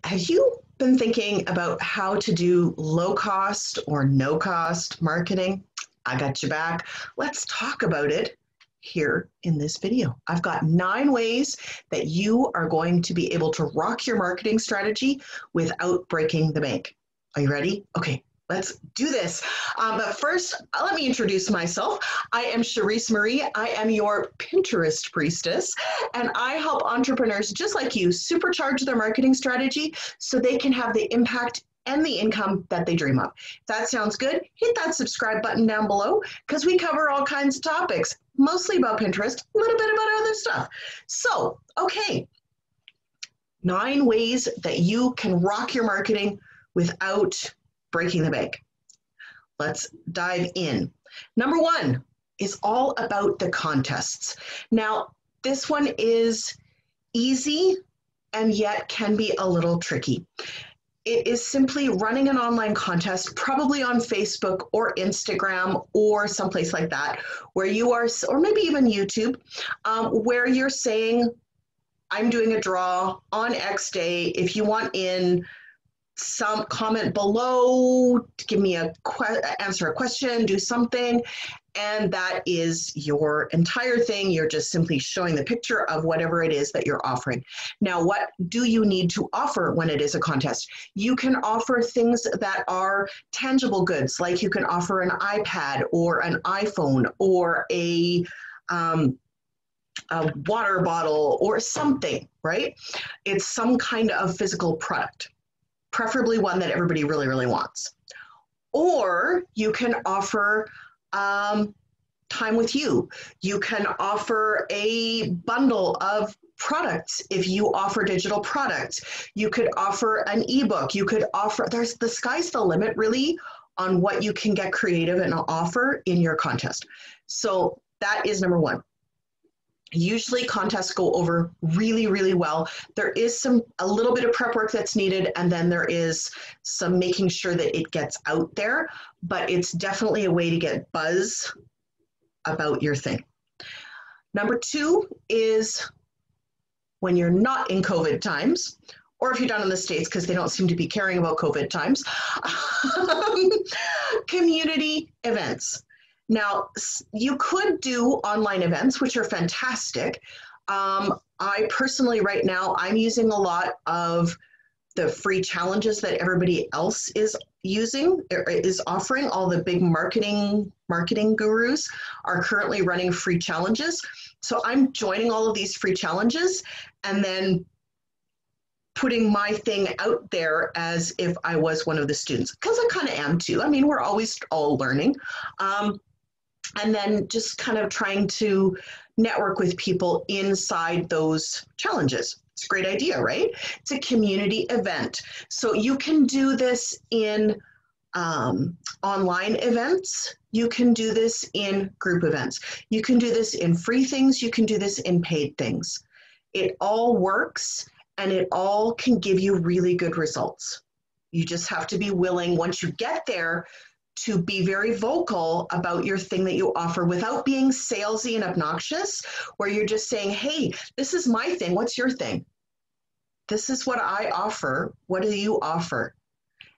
Have you been thinking about how to do low cost or no cost marketing? I got you back. Let's talk about it here in this video. I've got 9 ways that you are going to be able to rock your marketing strategy without breaking the bank. Are you ready? Okay. Let's do this. But first, let me introduce myself. I am Cherise Marie. I am your Pinterest priestess, and I help entrepreneurs just like you supercharge their marketing strategy so they can have the impact and the income that they dream of. If that sounds good, hit that subscribe button down below because we cover all kinds of topics, mostly about Pinterest, a little bit about other stuff. So, okay, 9 ways that you can rock your marketing without breaking the bank. Let's dive in. Number 1 is all about the contests. Now, this one is easy and yet can be a little tricky. It is simply running an online contest, probably on Facebook or Instagram or someplace like that, where you are, or maybe even YouTube, where you're saying, I'm doing a draw on X day. If you want in, some comment below, give me answer a question, do something, and that is your entire thing. You're just simply showing the picture of whatever it is that you're offering. Now, what do you need to offer when it is a contest? You can offer things that are tangible goods, like you can offer an iPad or an iPhone or a water bottle or something, right? It's some kind of physical product, preferably one that everybody really, really wants. Or you can offer time with you. You can offer a bundle of products if you offer digital products. You could offer an ebook. You could offer, the sky's the limit really on what you can get creative and offer in your contest. So that is number 1. Usually contests go over really, really well. There is a little bit of prep work that's needed, and then there is some making sure that it gets out there, but it's definitely a way to get buzz about your thing. Number 2 is when you're not in COVID times, or if you're down in the States because they don't seem to be caring about COVID times, community events. Now, you could do online events, which are fantastic. I personally, right now, I'm using a lot of the free challenges that everybody else is using, is offering. All the big marketing gurus are currently running free challenges. So I'm joining all of these free challenges and then putting my thing out there as if I was one of the students, because I kind of am too. I mean, we're always all learning. And then just kind of trying to network with people inside those challenges. It's a great idea, right? It's a community event. So you can do this in online events. You can do this in group events. You can do this in free things. You can do this in paid things. It all works, and it all can give you really good results. You just have to be willing, once you get there, to be very vocal about your thing that you offer without being salesy and obnoxious, where you're just saying, hey, this is my thing. What's your thing? This is what I offer. What do you offer?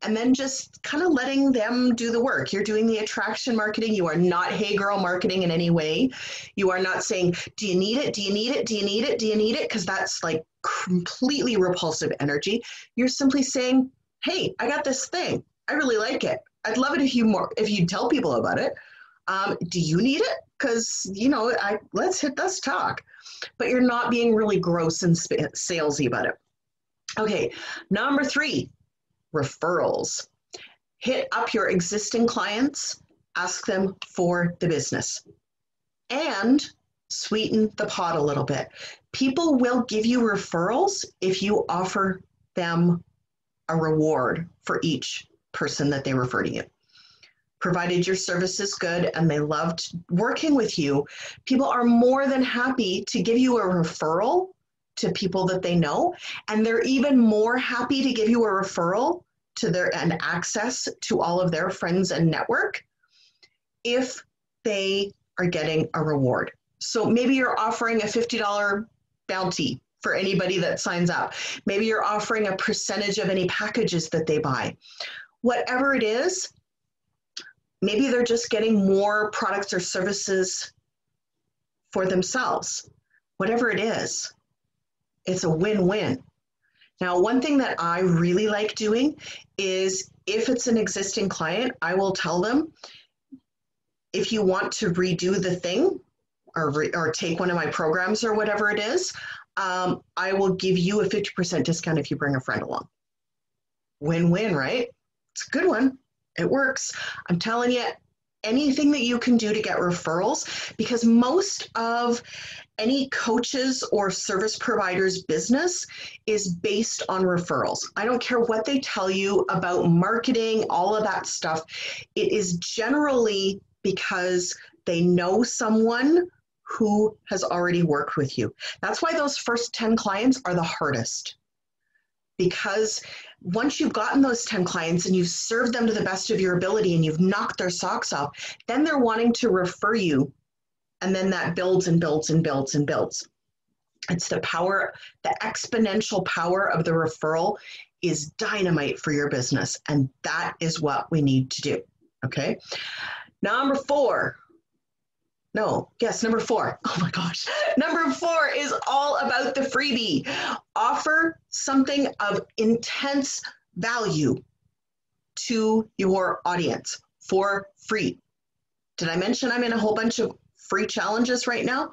And then just kind of letting them do the work. You're doing the attraction marketing. You are not hey girl marketing in any way. You are not saying, do you need it? Do you need it? Do you need it? Do you need it? Because that's like completely repulsive energy. You're simply saying, hey, I got this thing. I really like it. I'd love it if you tell people about it. Do you need it? Because, let's talk. But you're not being really gross and salesy about it. Okay, number 3, referrals. Hit up your existing clients, ask them for the business, and sweeten the pot a little bit. People will give you referrals if you offer them a reward for each person that they refer to you. Provided your service is good and they loved working with you, people are more than happy to give you a referral to people that they know, and they're even more happy to give you a referral to and access to all of their friends and network if they are getting a reward. So maybe you're offering a $50 bounty for anybody that signs up. Maybe you're offering a percentage of any packages that they buy. Whatever it is, maybe they're just getting more products or services for themselves. Whatever it is, it's a win-win. Now, one thing that I really like doing is if it's an existing client, I will tell them, if you want to redo the thing or take one of my programs or whatever it is, I will give you a 50% discount if you bring a friend along. Win-win, right? It's a good one. It works. I'm telling you, anything that you can do to get referrals, because most of any coaches or service providers business is based on referrals. I don't care what they tell you about marketing, all of that stuff. It is generally because they know someone who has already worked with you. That's why those first 10 clients are the hardest. Because once you've gotten those 10 clients and you've served them to the best of your ability and you've knocked their socks off, then they're wanting to refer you. And then that builds and builds and builds and builds. It's the power, the exponential power of the referral is dynamite for your business. And that is what we need to do. Okay. Number four. Oh my gosh. Number 4 is all about the freebie. Offer something of intense value to your audience for free. Did I mention I'm in a whole bunch of free challenges right now?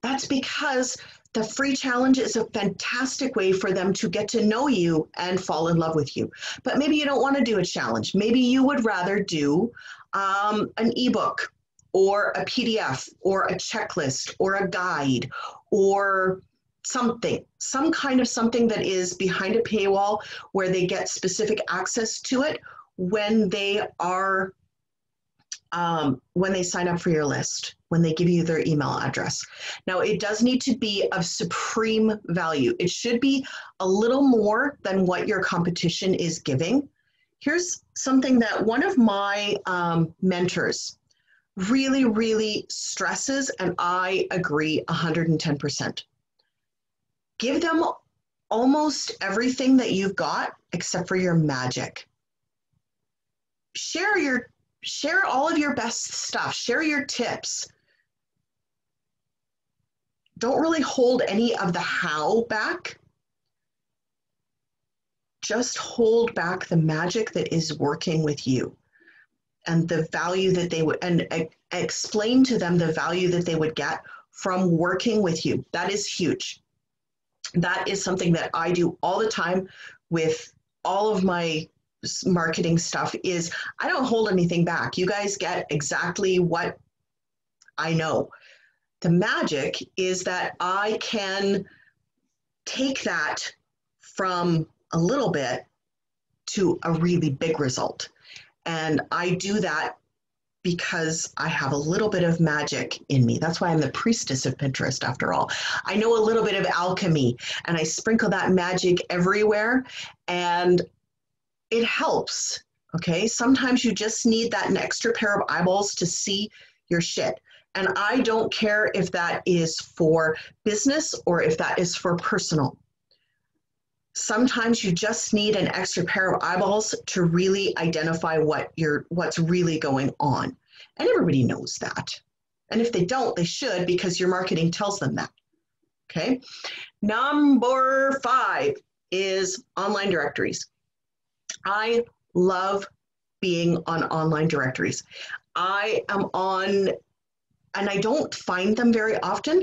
That's because the free challenge is a fantastic way for them to get to know you and fall in love with you. But maybe you don't want to do a challenge. Maybe you would rather do an ebook or a PDF or a checklist or a guide or something, some kind of something that is behind a paywall where they get specific access to it when they are when they sign up for your list, when they give you their email address. Now, it does need to be of supreme value. It should be a little more than what your competition is giving. Here's something that one of my mentors really, really stresses, and I agree 110%. Give them almost everything that you've got except for your magic. Share all of your best stuff. Share your tips. Don't really hold any of the how back. Just hold back the magic that is working with you and the value that they would, and explain to them the value that they would get from working with you. That is huge. That is something that I do all the time with all of my marketing stuff is I don't hold anything back. You guys get exactly what I know. The magic is that I can take that from a little bit to a really big result. And I do that because I have a little bit of magic in me. That's why I'm the priestess of Pinterest, after all. I know a little bit of alchemy, and I sprinkle that magic everywhere, and it helps, okay? Sometimes you just need that extra pair of eyeballs to see your shit. And I don't care if that is for business or if that is for personal. Sometimes you just need an extra pair of eyeballs to really identify what's really going on. And everybody knows that. And if they don't, they should, because your marketing tells them that, okay? Number 5 is online directories. I love being on online directories. I am on, and I don't find them very often,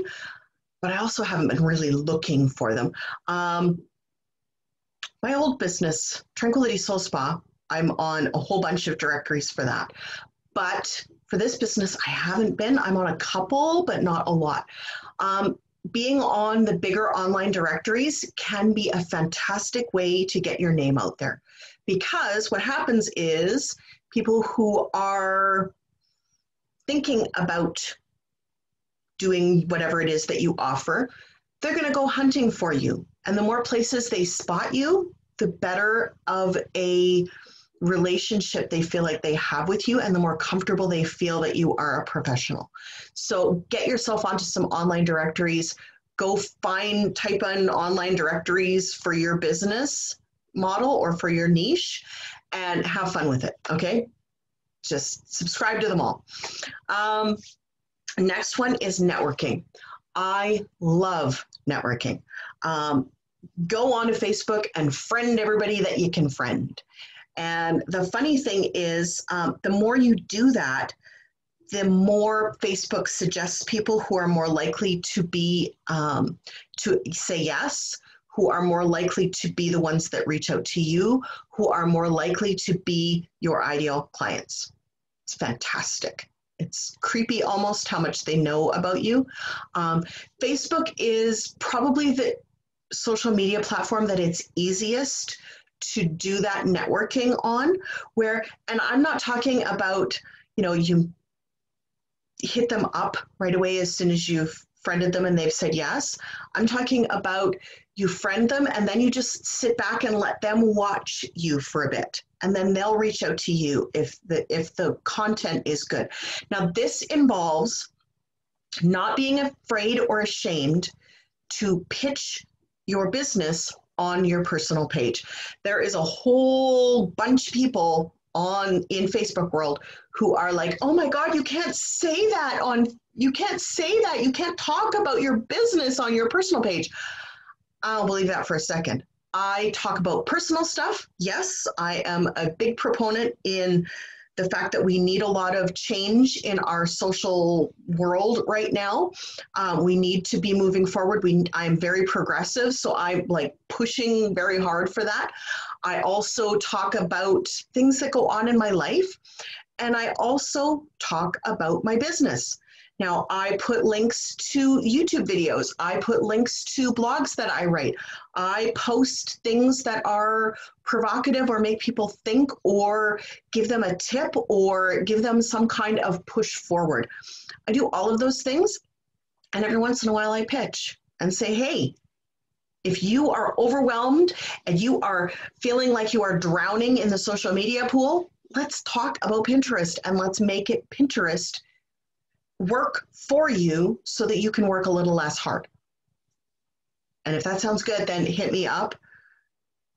but I also haven't been really looking for them. My old business, Tranquility Soul Spa, I'm on a whole bunch of directories for that. But for this business, I haven't been. I'm on a couple, but not a lot. Being on the bigger online directories can be a fantastic way to get your name out there. Because what happens is people who are thinking about doing whatever it is that you offer, they're going to go hunting for you. And the more places they spot you, the better of a relationship they feel like they have with you, and the more comfortable they feel that you are a professional. So get yourself onto some online directories, go type in online directories for your business model or for your niche and have fun with it, okay? Just subscribe to them all. Next one is networking. I love networking. Go on to Facebook and friend everybody that you can friend. And the funny thing is, the more you do that, the more Facebook suggests people who are more likely to be, to say yes, who are more likely to be the ones that reach out to you, who are more likely to be your ideal clients. It's fantastic. It's creepy almost how much they know about you. Facebook is probably the social media platform that it's easiest to do that networking on, and I'm not talking about, you hit them up right away as soon as you've friended them and they've said yes. I'm talking about you friend them and then you just sit back and let them watch you for a bit. And then they'll reach out to you if the content is good. Now, this involves not being afraid or ashamed to pitch your business on your personal page. There is a whole bunch of people in Facebook world who are like, oh my God, you can't say that. You can't talk about your business on your personal page. I'll believe that for a second. I talk about personal stuff. Yes, I am a big proponent in the fact that we need a lot of change in our social world right now. We need to be moving forward. I'm very progressive, so I'm like pushing very hard for that. I also talk about things that go on in my life, and I also talk about my business. Now, I put links to YouTube videos. I put links to blogs that I write. I post things that are provocative or make people think or give them a tip or give them some kind of push forward. I do all of those things, and every once in a while I pitch and say, hey, if you are overwhelmed and you are feeling like you are drowning in the social media pool, let's talk about Pinterest and let's make it Pinterest work for you so that you can work a little less hard. And if that sounds good, then hit me up,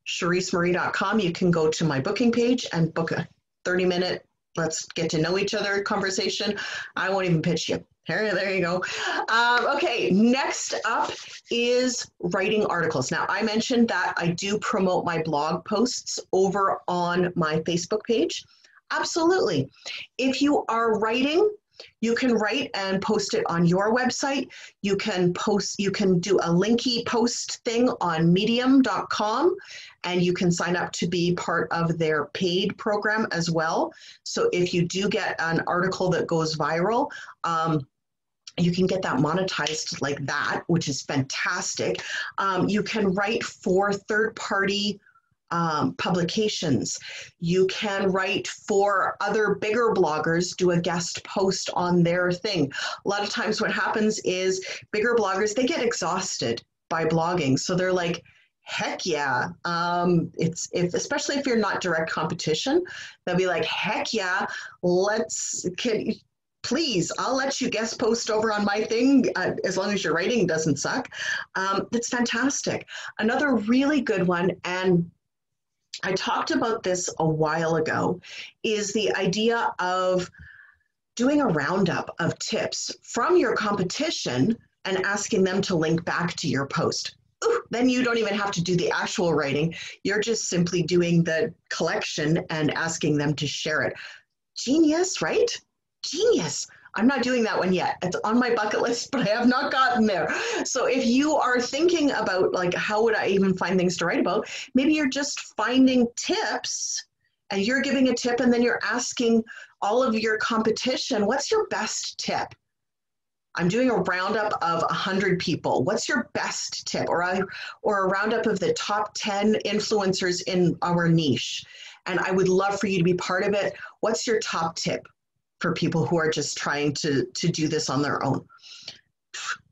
sherissepins.com. You can go to my booking page and book a 30-minute, let's get to know each other conversation. I won't even pitch you. There you go. Okay, next up is writing articles. Now, I mentioned that I do promote my blog posts over on my Facebook page. Absolutely. If you are writing, you can write and post it on your website. You can do a linky post thing on medium.com, and you can sign up to be part of their paid program as well. So if you do get an article that goes viral, you can get that monetized like that, which is fantastic. You can write for third-party publications. You can write for other bigger bloggers, do a guest post on their thing. A lot of times what happens is bigger bloggers, they get exhausted by blogging. So they're like, heck yeah. Especially if you're not direct competition, they'll be like, heck yeah, please, I'll let you guest post over on my thing as long as your writing doesn't suck. That's fantastic. Another really good one, and I talked about this a while ago, is the idea of doing a roundup of tips from your competition and asking them to link back to your post. Ooh, then you don't even have to do the actual writing. You're just simply doing the collection and asking them to share it. Genius, right? Genius. I'm not doing that one yet. It's on my bucket list, but I have not gotten there. So if you are thinking about like, how would I even find things to write about? Maybe you're just finding tips and you're giving a tip and then you're asking all of your competition, what's your best tip? I'm doing a roundup of 100 people. What's your best tip? Or a roundup of the top 10 influencers in our niche. And I would love for you to be part of it. What's your top tip for people who are just trying to do this on their own?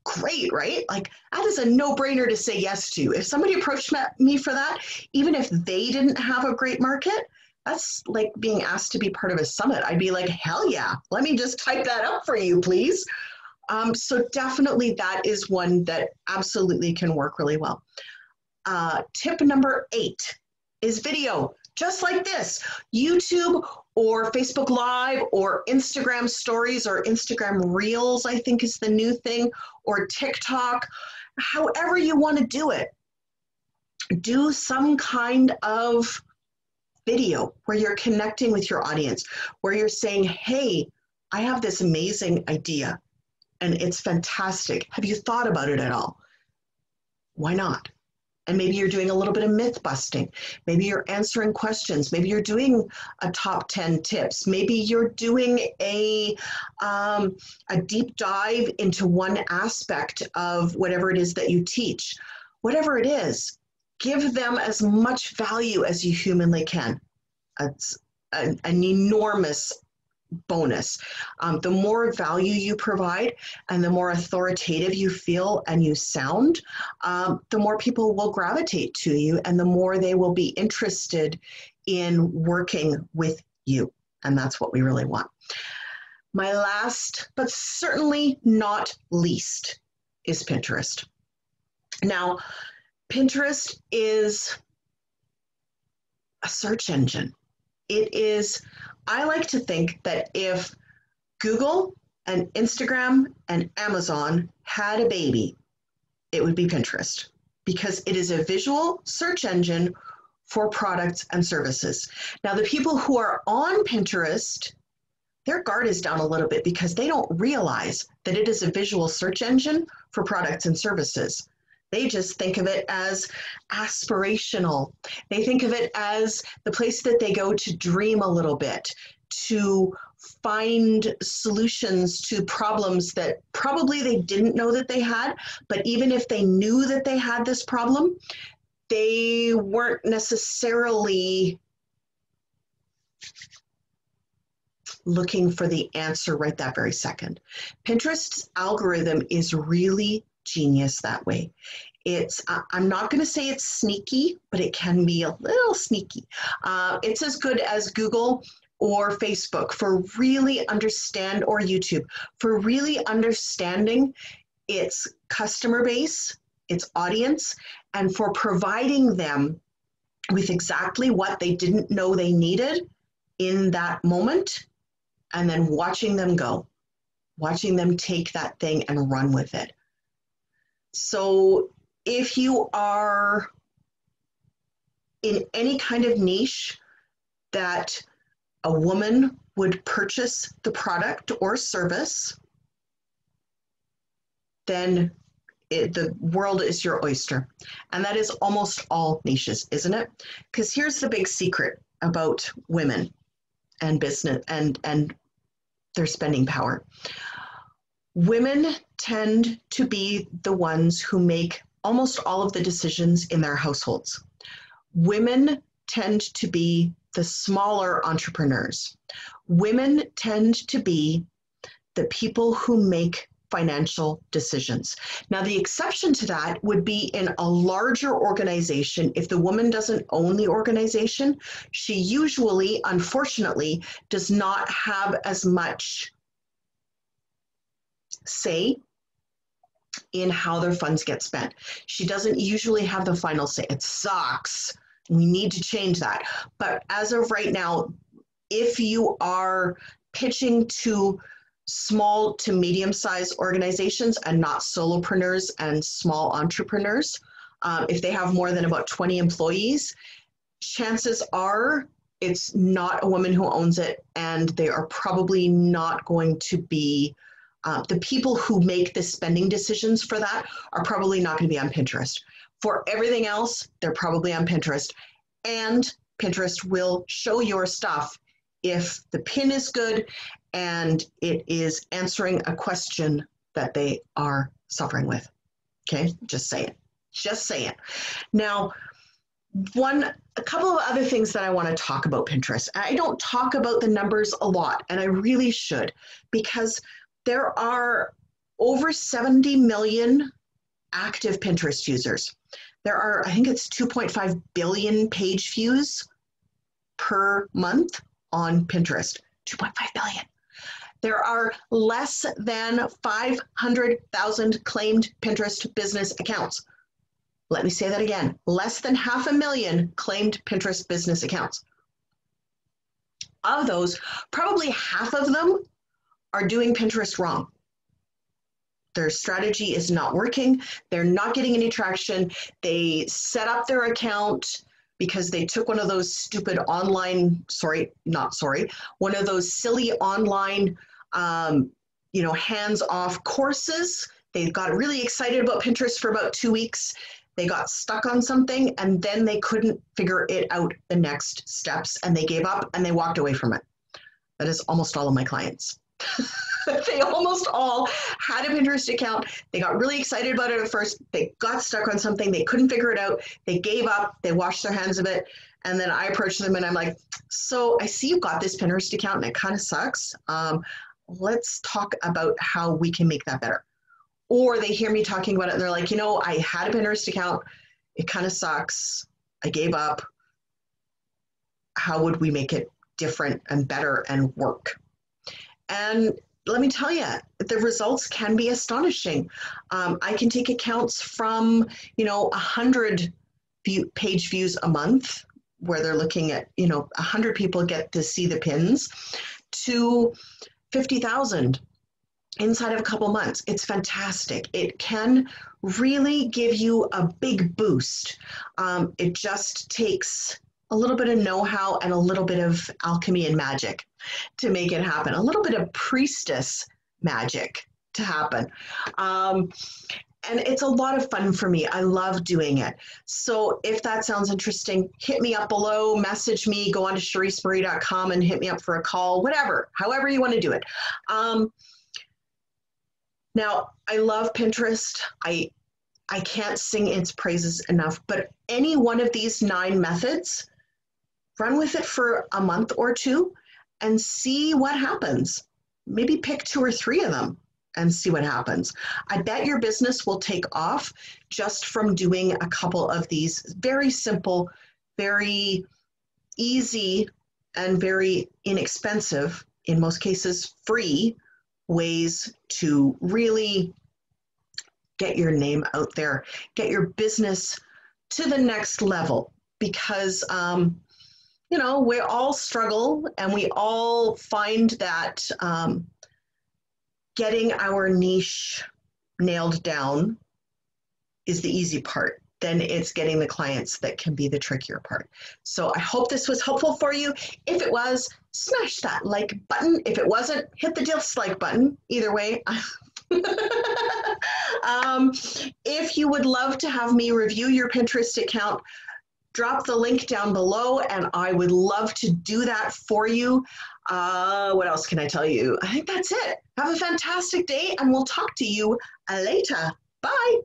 Great, right? Like, that is a no-brainer to say yes to. If somebody approached me for that, even if they didn't have a great market, that's like being asked to be part of a summit. I'd be like, hell yeah, let me just type that up for you, please. So definitely that is one that absolutely can work really well. Tip number 8 is video, just like this. YouTube or Facebook Live or Instagram Stories or Instagram Reels, I think is the new thing, or TikTok, however you want to do it. Do some kind of video where you're connecting with your audience, where you're saying, hey, I have this amazing idea and it's fantastic. Have you thought about it at all? Why not? And maybe you're doing a little bit of myth busting. Maybe you're answering questions. Maybe you're doing a top 10 tips. Maybe you're doing a deep dive into one aspect of whatever it is that you teach. Whatever it is, give them as much value as you humanly can. It's an enormous bonus. The more value you provide and the more authoritative you feel and you sound, the more people will gravitate to you and the more they will be interested in working with you. And that's what we really want. My last, but certainly not least, is Pinterest. Now, Pinterest is a search engine. It is, I like to think that if Google and Instagram and Amazon had a baby, it would be Pinterest, because it is a visual search engine for products and services. Now, the people who are on Pinterest, their guard is down a little bit because they don't realize that it is a visual search engine for products and services. They just think of it as aspirational. They think of it as the place that they go to dream a little bit, to find solutions to problems that probably they didn't know that they had, but even if they knew that they had this problem, they weren't necessarily looking for the answer right that very second. Pinterest's algorithm is really genius that way. It's, I'm not going to say it's sneaky, but it can be a little sneaky. It's as good as Google or Facebook for really understand, or YouTube, for really understanding its customer base, its audience, and for providing them with exactly what they didn't know they needed in that moment, and then watching them go, watching them take that thing and run with it. So if you are in any kind of niche that a woman would purchase the product or service, then the world is your oyster. And that is almost all niches, isn't it? Because here's the big secret about women and business and their spending power. Women tend to be the ones who make almost all of the decisions in their households. Women tend to be the smaller entrepreneurs. Women tend to be the people who make financial decisions. Now, the exception to that would be in a larger organization. If the woman doesn't own the organization, she usually, unfortunately, does not have as much say in how their funds get spent. She doesn't usually have the final say. It sucks. We need to change that. But as of right now, if you are pitching to small to medium-sized organizations and not solopreneurs and small entrepreneurs, if they have more than about 20 employees, chances are it's not a woman who owns it, and they are probably not going to be, the people who make the spending decisions for that are probably not going to be on Pinterest. For everything else, they're probably on Pinterest, and Pinterest will show your stuff if the pin is good and it is answering a question that they are suffering with. Okay, just say it. Just say it. Now, a couple of other things that I want to talk about Pinterest. I don't talk about the numbers a lot, and I really should, because there are over 70 million active Pinterest users. There are, I think it's 2.5 billion page views per month on Pinterest. 2.5 billion. There are less than 500,000 claimed Pinterest business accounts. Let me say that again, less than 500,000 claimed Pinterest business accounts. Of those, probably half of them are doing Pinterest wrong. Their strategy is not working. They're not getting any traction. They set up their account because they took one of those stupid online, one of those silly online, hands-off courses. They got really excited about Pinterest for about 2 weeks. They got stuck on something and then they couldn't figure it out the next steps and they gave up and they walked away from it. That is almost all of my clients. They almost all had a Pinterest account. They got really excited about it at first. They got stuck on something. They couldn't figure it out. They gave up. They washed their hands of it. And then I approached them and I'm like, so I see you got this Pinterest account and it kind of sucks. Let's talk about how we can make that better. Or they hear me talking about it and they're like, I had a Pinterest account. It kind of sucks. I gave up. How would we make it different and better and work? And let me tell you, the results can be astonishing. I can take accounts from, 100 page views a month, where they're looking at, 100 people get to see the pins, to 50,000 inside of a couple months. It's fantastic. It can really give you a big boost. It just takes a little bit of know-how and a little bit of alchemy and magic to make it happen, a little bit of priestess magic to happen. And it's a lot of fun for me. I love doing it. So if that sounds interesting, hit me up below, message me, go on to sherissepins.com and hit me up for a call, whatever, however you want to do it. Now, I love Pinterest. I can't sing its praises enough, but any one of these 9 methods, run with it for a month or 2 and see what happens. Maybe pick 2 or 3 of them and see what happens. I bet your business will take off just from doing a couple of these very simple, very easy, and very inexpensive, in most cases free, ways to really get your name out there, get your business to the next level. Because we all struggle and we all find that getting our niche nailed down is the easy part. Then it's getting the clients that can be the trickier part. So I hope this was helpful for you. If it was, smash that like button. If it wasn't, hit the dislike button. Either way. If you would love to have me review your Pinterest account, drop the link down below and I would love to do that for you. What else can I tell you? I think that's it. Have a fantastic day and we'll talk to you later. Bye.